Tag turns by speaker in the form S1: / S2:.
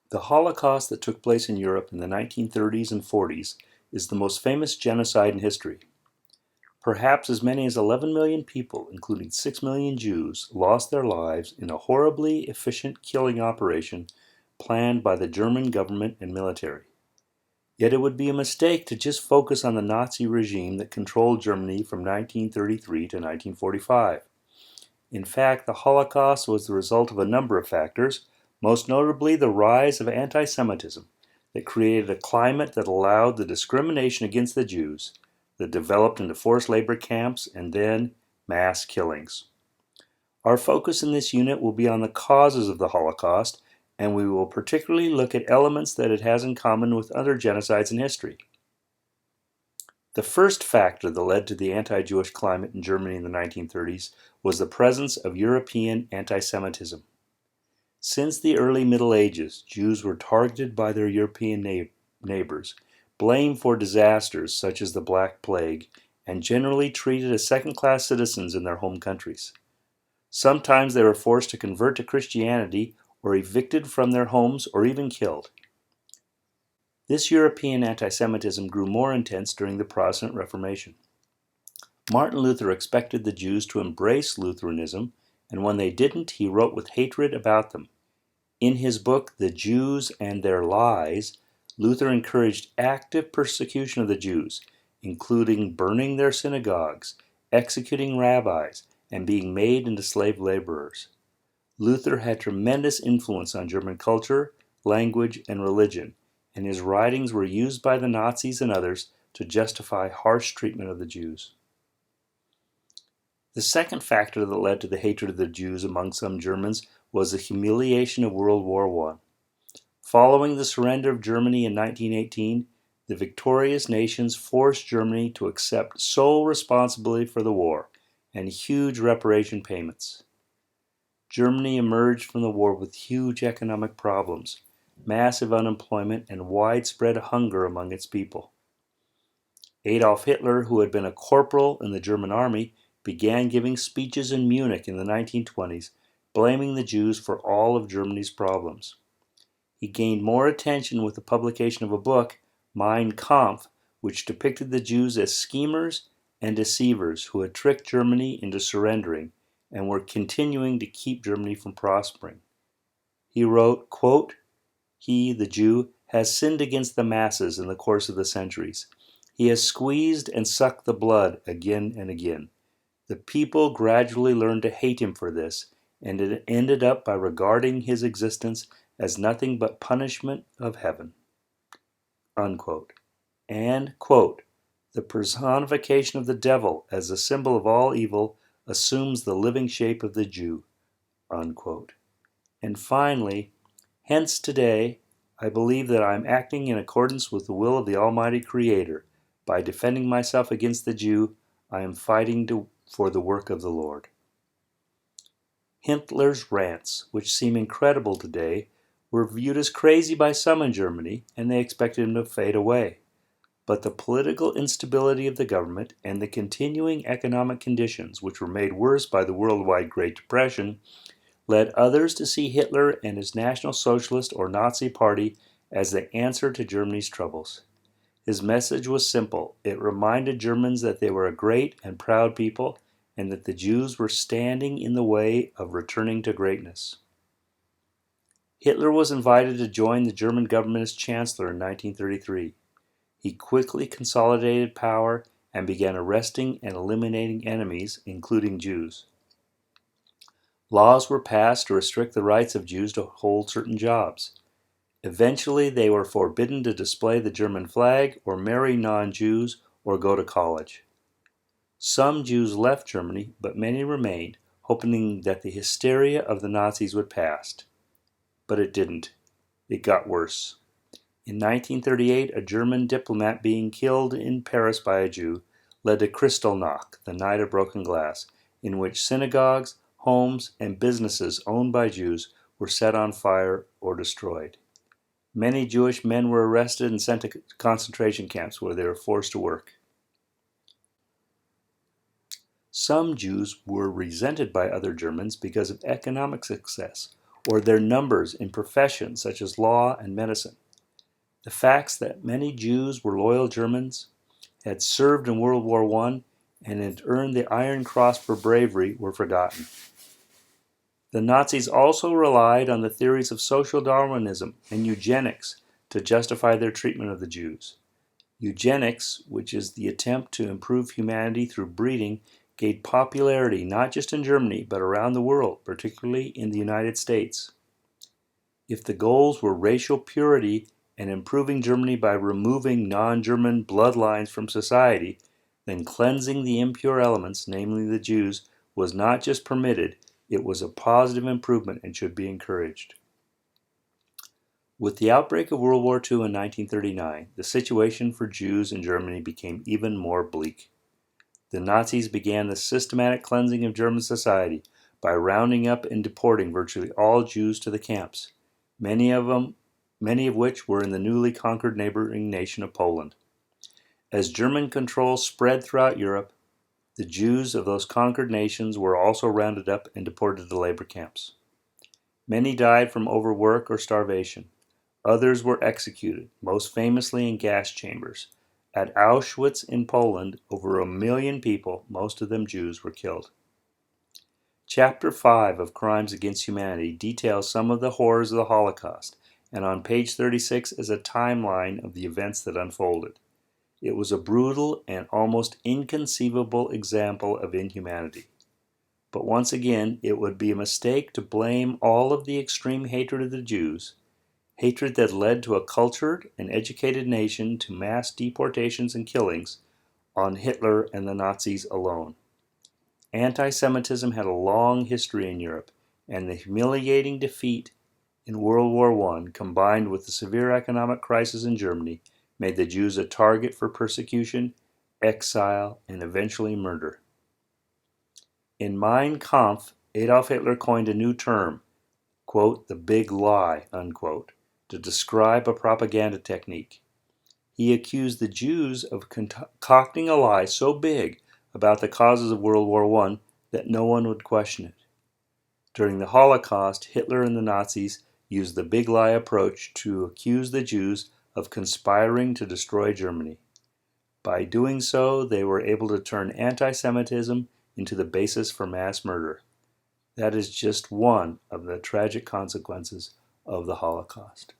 S1: The Holocaust that took place in Europe in the 1930s and 40s is the most famous genocide in history. Perhaps as many as 11 million people, including 6 million Jews, lost their lives in a horribly efficient killing operation planned by the German government and military. Yet it would be a mistake to just focus on the Nazi regime that controlled Germany from 1933 to 1945. In fact, the Holocaust was the result of a number of factors, most notably the rise of anti-Semitism that created a climate that allowed the discrimination against the Jews that developed into forced labor camps and then mass killings. Our focus in this unit will be on the causes of the Holocaust, and we will particularly look at elements that it has in common with other genocides in history. The first factor that led to the anti-Jewish climate in Germany in the 1930s was the presence of European anti-Semitism. Since the early Middle Ages, Jews were targeted by their European neighbors, blamed for disasters such as the Black Plague, and generally treated as second-class citizens in their home countries. Sometimes they were forced to convert to Christianity or evicted from their homes or even killed. This European anti-Semitism grew more intense during the Protestant Reformation. Martin Luther expected the Jews to embrace Lutheranism, and when they didn't, he wrote with hatred about them. In his book, The Jews and Their Lies, Luther encouraged active persecution of the Jews, including burning their synagogues, executing rabbis, and being made into slave laborers. Luther had tremendous influence on German culture, language, and religion, and his writings were used by the Nazis and others to justify harsh treatment of the Jews. The second factor that led to the hatred of the Jews among some Germans was the humiliation of World War I. Following the surrender of Germany in 1918, the victorious nations forced Germany to accept sole responsibility for the war and huge reparation payments. Germany emerged from the war with huge economic problems, massive unemployment, and widespread hunger among its people. Adolf Hitler, who had been a corporal in the German army, began giving speeches in Munich in the 1920s, blaming the Jews for all of Germany's problems. He gained more attention with the publication of a book, Mein Kampf, which depicted the Jews as schemers and deceivers who had tricked Germany into surrendering and were continuing to keep Germany from prospering. He wrote, quote, "He, the Jew, has sinned against the masses in the course of the centuries. He has squeezed and sucked the blood again and again. The people gradually learned to hate him for this, and it ended up by regarding his existence as nothing but punishment of heaven." Unquote. And, quote, "The personification of the devil as a symbol of all evil assumes the living shape of the Jew." Unquote. And finally, "Hence today, I believe that I am acting in accordance with the will of the Almighty Creator. By defending myself against the Jew, I am fighting for the work of the Lord." Hitler's rants, which seem incredible today, were viewed as crazy by some in Germany, and they expected him to fade away. But the political instability of the government and the continuing economic conditions, which were made worse by the worldwide Great Depression, led others to see Hitler and his National Socialist or Nazi Party as the answer to Germany's troubles. His message was simple. It reminded Germans that they were a great and proud people and that the Jews were standing in the way of returning to greatness. Hitler was invited to join the German government as Chancellor in 1933. He quickly consolidated power and began arresting and eliminating enemies, including Jews. Laws were passed to restrict the rights of Jews to hold certain jobs. Eventually, they were forbidden to display the German flag or marry non-Jews or go to college. Some Jews left Germany, but many remained, hoping that the hysteria of the Nazis would pass. But it didn't. It got worse. In 1938, a German diplomat being killed in Paris by a Jew led to Kristallnacht, the Night of Broken Glass, in which synagogues, homes, and businesses owned by Jews were set on fire or destroyed. Many Jewish men were arrested and sent to concentration camps where they were forced to work. Some Jews were resented by other Germans because of economic success or their numbers in professions such as law and medicine. The facts that many Jews were loyal Germans, had served in World War I, and had earned the Iron Cross for bravery were forgotten. The Nazis also relied on the theories of social Darwinism and eugenics to justify their treatment of the Jews. Eugenics, which is the attempt to improve humanity through breeding, gained popularity not just in Germany but around the world, particularly in the United States. If the goals were racial purity and improving Germany by removing non-German bloodlines from society, then cleansing the impure elements, namely the Jews, was not just permitted, it was a positive improvement and should be encouraged. With the outbreak of World War II in 1939, the situation for Jews in Germany became even more bleak. The Nazis began the systematic cleansing of German society by rounding up and deporting virtually all Jews to the camps, many of which were in the newly conquered neighboring nation of Poland. As German control spread throughout Europe, the Jews of those conquered nations were also rounded up and deported to labor camps. Many died from overwork or starvation. Others were executed, most famously in gas chambers. At Auschwitz in Poland, over 1 million people, most of them Jews, were killed. Chapter 5 of Crimes Against Humanity details some of the horrors of the Holocaust, and on page 36 is a timeline of the events that unfolded. It was a brutal and almost inconceivable example of inhumanity. But once again, it would be a mistake to blame all of the extreme hatred of the Jews, hatred that led to a cultured and educated nation to mass deportations and killings, on Hitler and the Nazis alone. Anti-Semitism had a long history in Europe, and the humiliating defeat in World War I, combined with the severe economic crisis in Germany, made the Jews a target for persecution, exile, and eventually murder. In Mein Kampf, Adolf Hitler coined a new term, quote, the big lie, unquote, to describe a propaganda technique. He accused the Jews of concocting a lie so big about the causes of World War I that no one would question it. During the Holocaust, Hitler and the Nazis used the big lie approach to accuse the Jews of conspiring to destroy Germany. By doing so, they were able to turn anti-Semitism into the basis for mass murder. That is just one of the tragic consequences of the Holocaust.